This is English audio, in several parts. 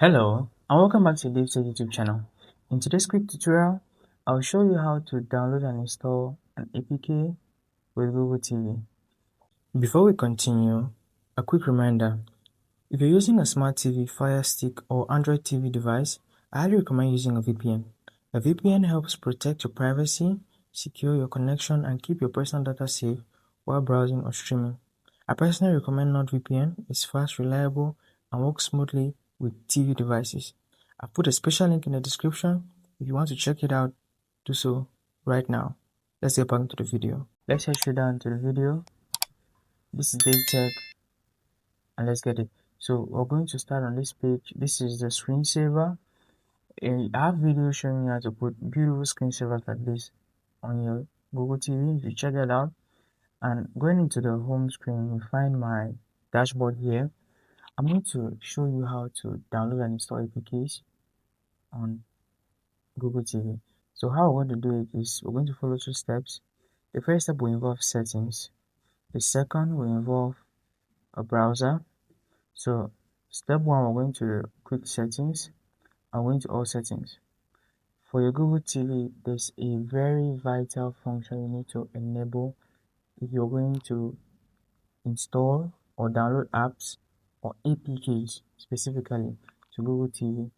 Hello, and welcome back to DaveTech YouTube channel. In today's quick tutorial, I'll show you how to download and install an APK with Google TV. Before we continue, a quick reminder. If you're using a smart TV, Fire Stick, or Android TV device, I highly recommend using a VPN. A VPN helps protect your privacy, secure your connection, and keep your personal data safe while browsing or streaming. I personally recommend NordVPN. It's fast, reliable, and works smoothly with TV devices. I've put a special link in the description. If you want to check it out, do so right now. Let's get back into the video. Let's head straight down to the video. This is DaveTech, and let's get it. So we're going to start on this page. This is the screensaver. I have videos showing you how to put beautiful screensavers like this on your Google TV. You check it out, and going into the home screen, you find my dashboard here. I'm going to show you how to download and install APKs on Google TV. So how we're going to do it is we're going to follow two steps. The first step will involve settings. The second will involve a browser. So step one, we're going to quick settings. I'm going to all settings. For your Google TV, there's a very vital function you need to enable if you're going to install or download apps or APKs specifically to Google TV.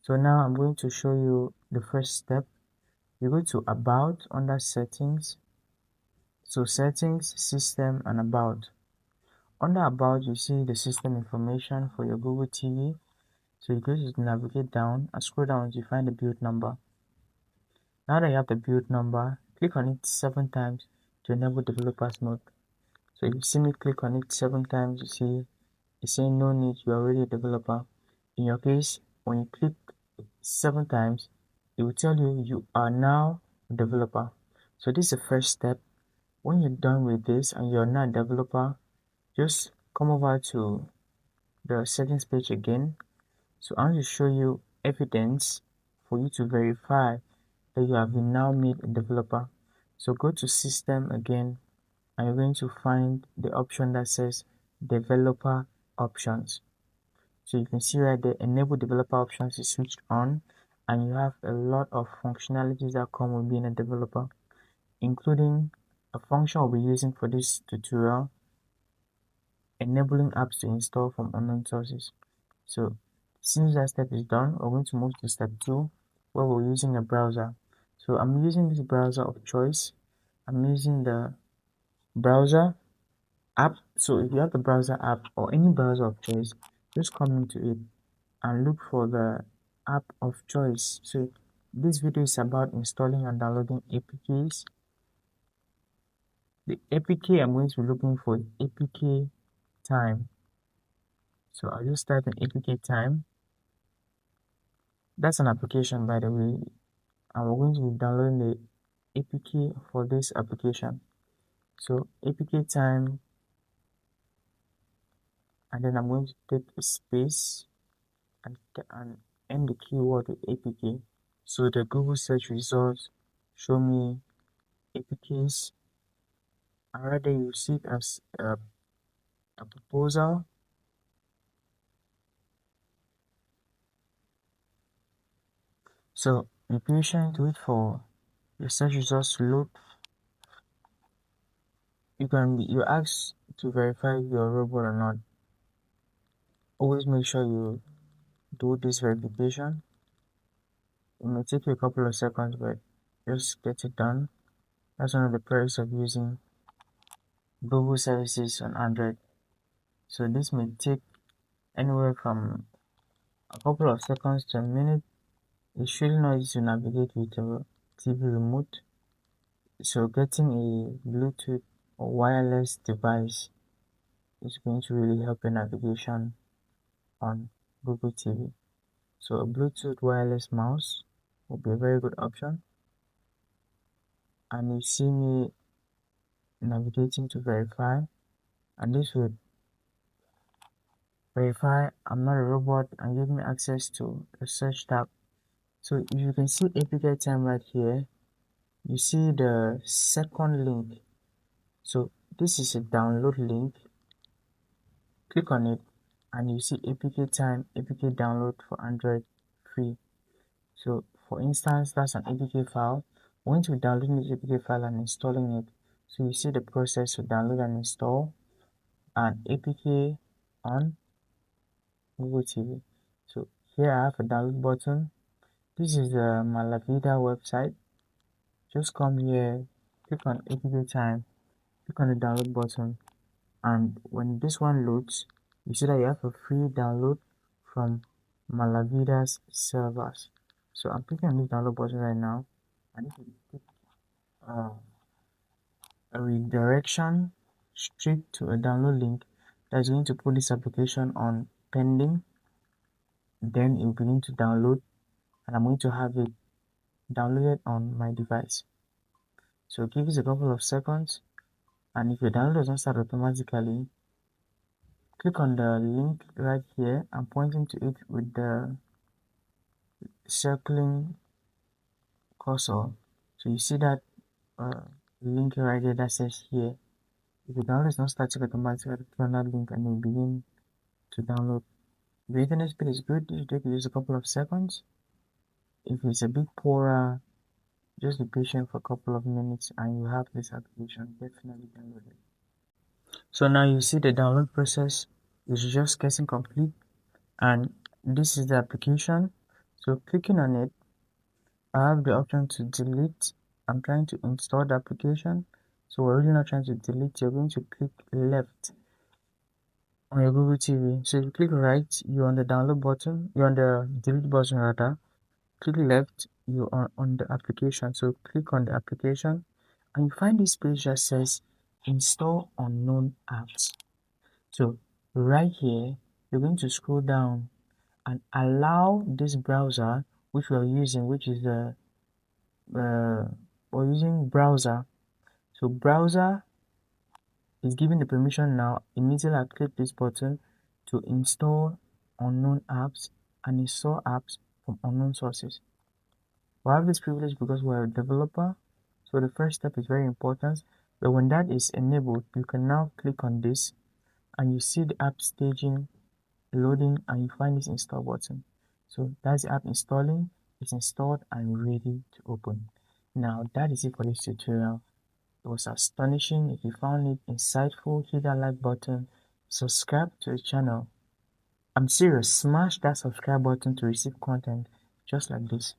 So now I'm going to show you the first step. You go to About under Settings. So Settings, System, and About. Under About, you see the system information for your Google TV. So you go to navigate down and scroll down until you find the build number. Now that you have the build number, click on it 7 times to enable developers mode. So if you see me click on it 7 times, you see it's saying no need, you are already a developer. In your case, when you click 7 times, it will tell you you are now a developer. So this is the first step. When you're done with this and you're not a developer, just come over to the settings page again. So I'm going to show you evidence for you to verify that you have been now made a developer. So go to System again, and you're going to find the option that says Developer Options. So you can see right there, Enable Developer Options is switched on, and you have a lot of functionalities that come with being a developer, including a function we'll be using for this tutorial, enabling apps to install from unknown sources. So since that step is done, we're going to move to step 2, where we're using a browser. So I'm using this browser of choice. I'm using the browser app. So if you have the browser app or any browser of choice, just come into it and look for the app of choice. So this video is about installing and downloading APKs. The APK I'm going to be looking for is APK Time. So I'll just type in APK Time. That's an application, by the way, and we're going to be downloading the APK for this application. So APK Time, and then I'm going to take a space and end the keyword with APK. So the Google search results show me APKs, and rather you see it as a proposal. So be patient, wait for your search results to load. You're asked to verify if you're a robot or not. Always make sure you do this verification. It may take you a couple of seconds, but just get it done. That's one of the perks of using Google services on Android. So this may take anywhere from a couple of seconds to a minute. It's really not easy to navigate with a TV remote. So getting a Bluetooth or wireless device is going to really help your navigation on Google TV. So a Bluetooth wireless mouse will be a very good option. And you see me navigating to verify, and this would verify I'm not a robot and give me access to the search tab. So you can see APK Time right here. You see the second link. So this is a download link. Click on it, and you see APK time, APK download for Android free. So for instance, that's an APK file. Once you download this APK file and installing it, so you see the process to download and install an APK on Google TV. So here I have a download button. This is the Malavida website. Just come here, click on APK time, click on the download button, and when this one loads, you see that you have a free download from Malavida's servers. So I'm clicking on this download button right now, and if you click uh, a redirection straight to a download link that's going to put this application on pending, then it will begin to download, and I'm going to have it downloaded on my device. So give it a couple of seconds, and if your download doesn't start automatically, click on the link right here. I'm pointing to it with the circling cursor. So you see that link right there that says here. If your download is not starting automatically, click on that link and it will begin to download. If the internet speed is good, this will take just a couple of seconds. If it's a bit poorer, just be patient for a couple of minutes and you have this application definitely downloaded. So now you see the download process is just getting complete, and this is the application. So clicking on it, I have the option to delete. I'm trying to install the application, so we're really not trying to delete. You're going to click left on your Google TV. So if you click right, you're on the download button, you're on the delete button rather. Click left, you are on the application. So click on the application and you find this page that says install unknown apps. So right here, you're going to scroll down and allow this browser which we're using, which is the we're using browser. So browser is given the permission now. Immediately I click this button to install unknown apps and install apps from unknown sources. We have this privilege because we're a developer, so the first step is very important. But when that is enabled, you can now click on this and you see the app staging, loading, and you find this install button. So that's the app installing. It's installed and ready to open. Now that is it for this tutorial. It was astonishing. If you found it insightful, hit that like button, subscribe to the channel. I'm serious, smash that subscribe button to receive content just like this.